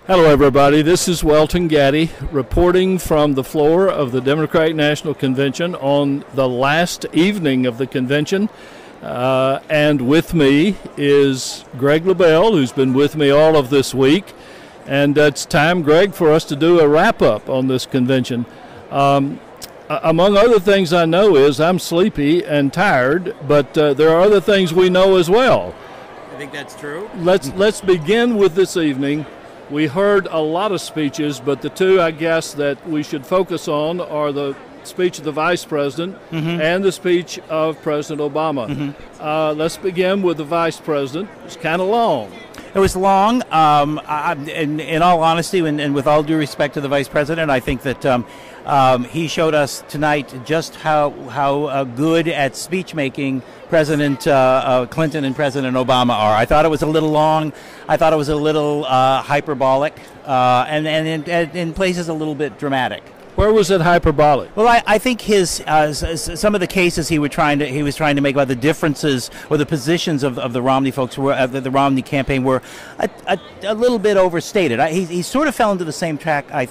Hello, everybody. This is Welton Gaddy reporting from the floor of the Democratic National Convention on the last evening of the convention. And with me is Greg Lebel, who's been with me all of this week. And it's time, Greg, for us to do a wrap-up on this convention. Among other things I know is I'm sleepy and tired, but there are other things we know as well. I think that's true. Let's begin with this evening. We heard a lot of speeches, but the two, I guess, that we should focus on are the speech of the Vice President and the speech of President Obama. Let's begin with the Vice President. It's kind of long. It was long. In all honesty, and with all due respect to the Vice President, I think that he showed us tonight just how good at speech making President Clinton and President Obama are. I thought it was a little long. I thought it was a little hyperbolic, and in places a little bit dramatic. Where was it hyperbolic? Well, I think his some of the cases he was trying to make about the differences or the positions of the Romney folks were the Romney campaign were a little bit overstated. He sort of fell into the same trap I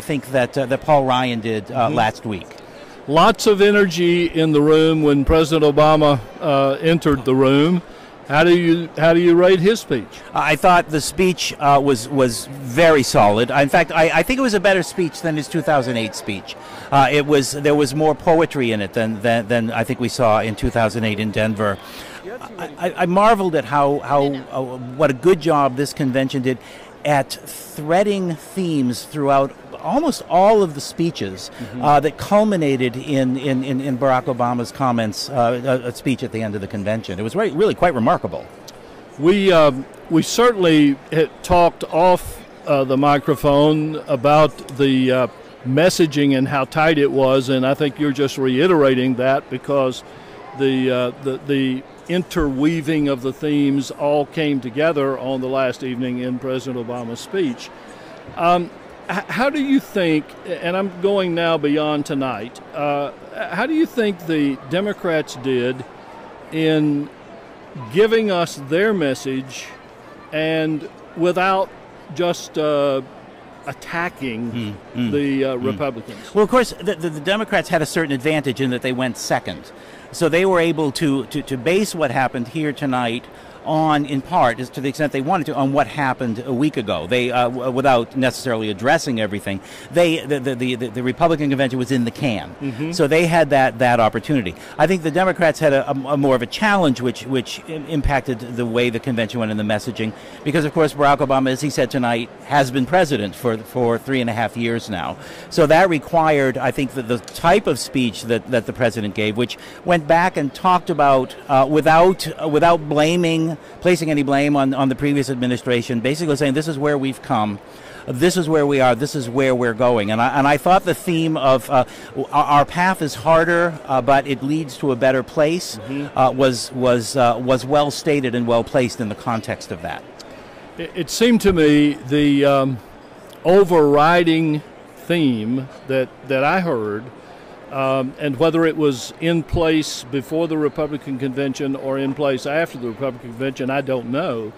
think that Paul Ryan did last week. Lots of energy in the room when President Obama entered the room. How do you rate his speech? I thought the speech was very solid. In fact, I think it was a better speech than his 2008 speech. There was more poetry in it than I think we saw in 2008 in Denver. I marveled at what a good job this convention did at threading themes throughout almost all of the speeches that culminated in Barack Obama's comments, a speech at the end of the convention. It was really quite remarkable. We certainly talked off the microphone about the messaging and how tight it was, and I think you're just reiterating that because the interweaving of the themes all came together on the last evening in President Obama's speech. How do you think, and I'm going now beyond tonight, how do you think the Democrats did in giving us their message and without just attacking the Republicans? Well, of course, the Democrats had a certain advantage in that they went second. So they were able to base what happened here tonight on, in part, to the extent they wanted to, on what happened a week ago. They, without necessarily addressing everything, the Republican convention was in the can, so they had that opportunity. I think the Democrats had a more of a challenge, which impacted the way the convention went in the messaging, because of course Barack Obama, as he said tonight, has been president for 3.5 years now. So that required, I think, the type of speech that the president gave, which went back and talked about without placing any blame on the previous administration, basically saying this is where we've come, this is where we are, this is where we're going. And I thought the theme of our path is harder, but it leads to a better place was well stated and well placed in the context of that. It seemed to me the overriding theme that I heard, and whether it was in place before the Republican convention or in place after the Republican convention, I don't know,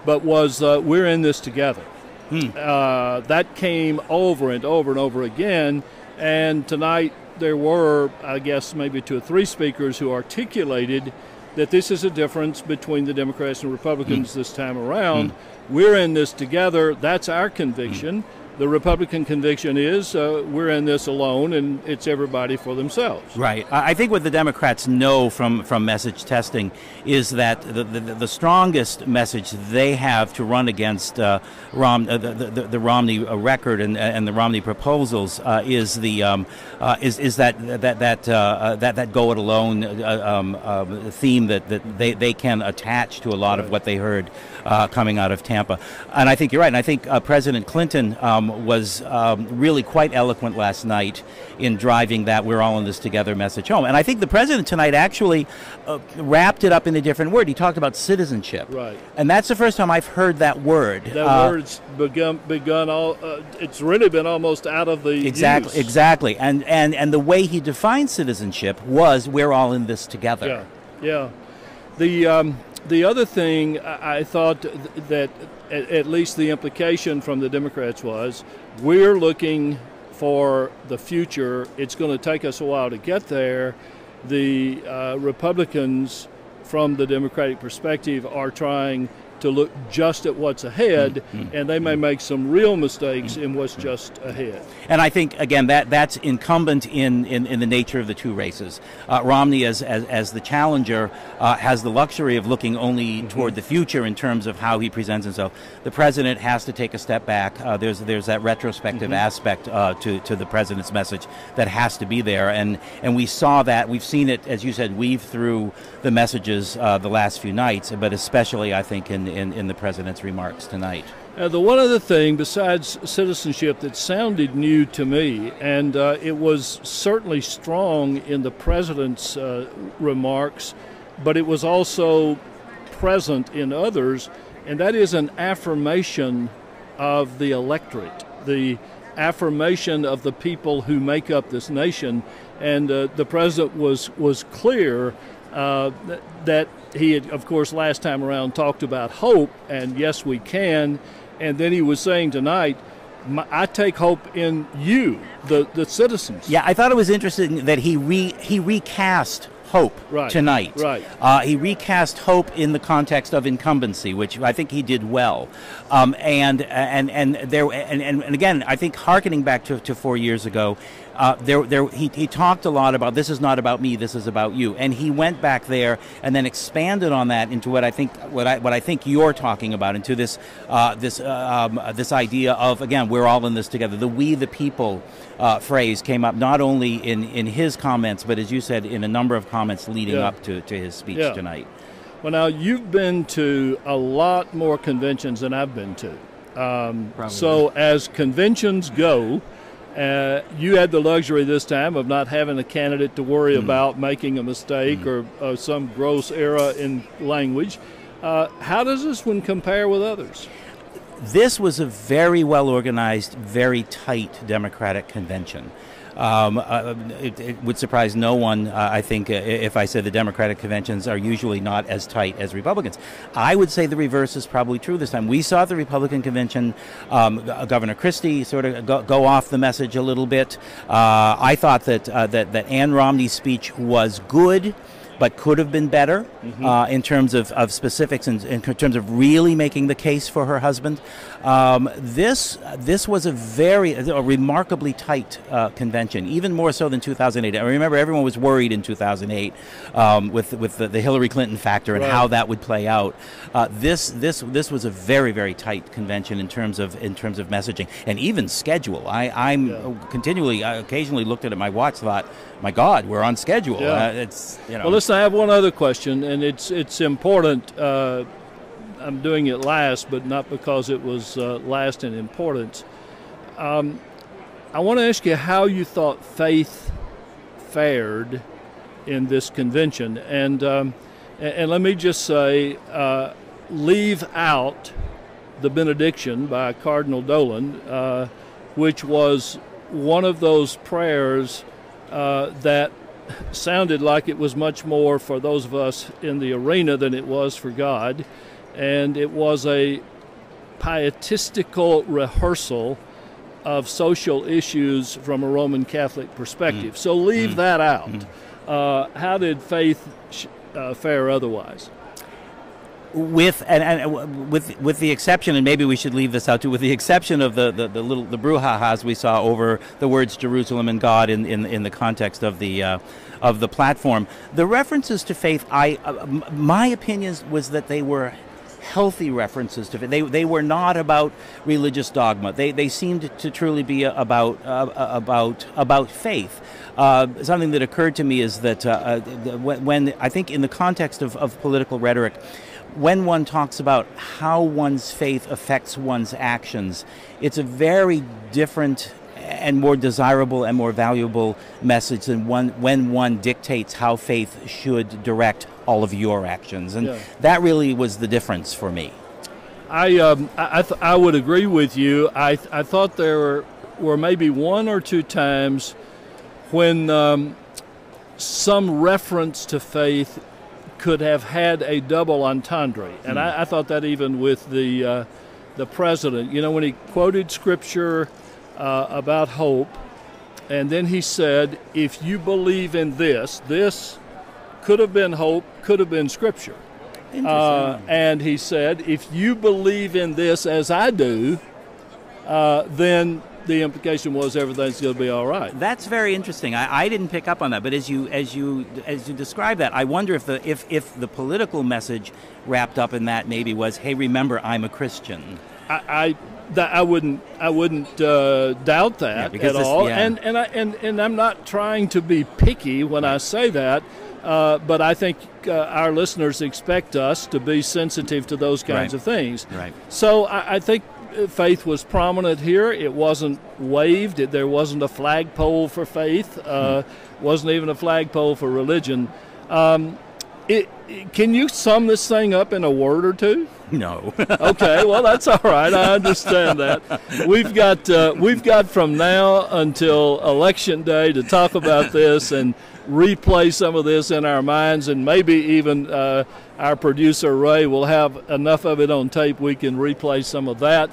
but was we're in this together. That came over and over and over again, and tonight there were, I guess, maybe 2 or 3 speakers who articulated that this is a difference between the Democrats and Republicans this time around. We're in this together. That's our conviction. The Republican conviction is we're in this alone, and it's everybody for themselves. Right. I think what the Democrats know from message testing is that the strongest message they have to run against the Romney record and the Romney proposals is that go it alone theme that they can attach to a lot of what they heard coming out of Tampa. And I think you're right. And I think President Clinton was really quite eloquent last night in driving that we're all in this together message home. And I think the president tonight actually wrapped it up in a different word. He talked about citizenship. Right. And that's the first time I've heard that word. That word's begun all, it's really been almost out of the use. Exactly. And the way he defined citizenship was we're all in this together. Yeah. The the other thing I thought that at least the implication from the Democrats was, we're looking for the future. It's going to take us a while to get there. The Republicans, from the Democratic perspective, are trying to look just at what's ahead, and they may make some real mistakes in what's just ahead. And I think, again, that's incumbent in the nature of the two races. Romney, as the challenger, has the luxury of looking only toward the future in terms of how he presents himself. The president has to take a step back. There's that retrospective aspect to the president's message that has to be there, and we saw that. We've seen it, as you said, weave through the messages the last few nights, but especially, I think, in the president's remarks tonight. The one other thing besides citizenship that sounded new to me, and it was certainly strong in the president's remarks, but it was also present in others, and that is an affirmation of the electorate, the affirmation of the people who make up this nation. And the president was clear that he had, of course, last time around talked about hope, and yes, we can. And then he was saying tonight, I take hope in you, the citizens. Yeah, I thought it was interesting that he recast hope tonight. Right. He recast hope in the context of incumbency, which I think he did well. And again, I think hearkening back to 4 years ago, he talked a lot about, this is not about me, this is about you, and he went back there and then expanded on that into what I think you're talking about, into this idea of, again, we're all in this together. The "we the people" phrase came up not only in his comments, but as you said, in a number of comments leading up to his speech tonight. Well, now you've been to a lot more conventions than I've been to. So as conventions go, you had the luxury this time of not having a candidate to worry about making a mistake or some gross error in language. How does this one compare with others? This was a very well-organized, very tight Democratic convention. It would surprise no one, I think, if I said the Democratic conventions are usually not as tight as Republicans. I would say the reverse is probably true this time. We saw at the Republican convention Governor Christie sort of go off the message a little bit. I thought that Ann Romney's speech was good, but could have been better in terms of specifics and in terms of really making the case for her husband. This was a remarkably tight convention, even more so than 2008. I remember everyone was worried in 2008 with the Hillary Clinton factor and how that would play out. This was a very, very tight convention in terms of messaging and even schedule. I'm occasionally looked at my watch, thought, my God, we're on schedule. Well, listen, I have one other question, and it's important. I'm doing it last, but not because it was last in importance. I want to ask you how you thought faith fared in this convention, and let me just say, leave out the benediction by Cardinal Dolan, which was one of those prayers that sounded like it was much more for those of us in the arena than it was for God. And it was a pietistical rehearsal of social issues from a Roman Catholic perspective. So leave that out. How did faith fare otherwise? With the exception, and maybe we should leave this out too, with the exception of the brouhahas we saw over the words Jerusalem and God in the context of the platform, the references to faith, my opinion was that they were healthy references to faith. They were not about religious dogma. They seemed to truly be about faith. Something that occurred to me is that when I think in the context of political rhetoric, when one talks about how one's faith affects one's actions, it's a very different and more desirable and more valuable message than when one dictates how faith should direct all of your actions. And that really was the difference for me. I would agree with you. I thought there were maybe one or two times when some reference to faith could have had a double entendre. And I thought that even with the president, when he quoted scripture about hope, and then he said, if you believe in this could have been hope, could have been scripture. And he said, if you believe in this as I do, then the implication was everything's going to be all right. That's very interesting. I didn't pick up on that, but as you describe that, I wonder if the political message wrapped up in that maybe was, hey, remember, I'm a Christian. I wouldn't doubt that at all. Yeah. And I'm not trying to be picky when I say that, but I think our listeners expect us to be sensitive to those kinds of things. Right. So I think faith was prominent here. It wasn't waived. There wasn't a flagpole for faith. Wasn't even a flagpole for religion. Can you sum this thing up in a word or two? No. Okay, well, that's all right. I understand that. We've got from now until Election Day to talk about this and replay some of this in our minds, and maybe even our producer, Ray, will have enough of it on tape we can replay some of that.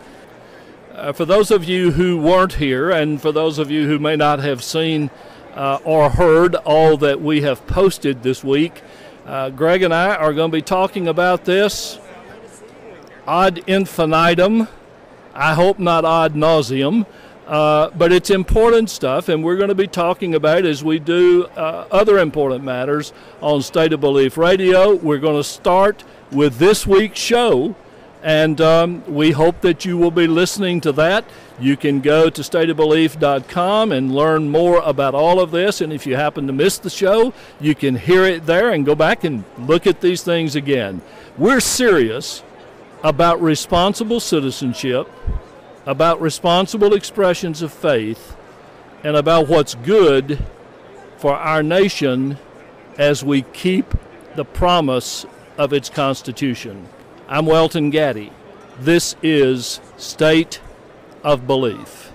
For those of you who weren't here, and for those of you who may not have seen or heard all that we have posted this week, Greg and I are going to be talking about this ad infinitum. I hope not ad nauseum, but it's important stuff, and we're going to be talking about it as we do other important matters on State of Belief Radio. We're going to start with this week's show, and we hope that you will be listening to that. You can go to stateofbelief.com and learn more about all of this, and if you happen to miss the show, you can hear it there and go back and look at these things again. We're serious about responsible citizenship, about responsible expressions of faith, and about what's good for our nation as we keep the promise of its Constitution. I'm Welton Gaddy. This is State of Belief.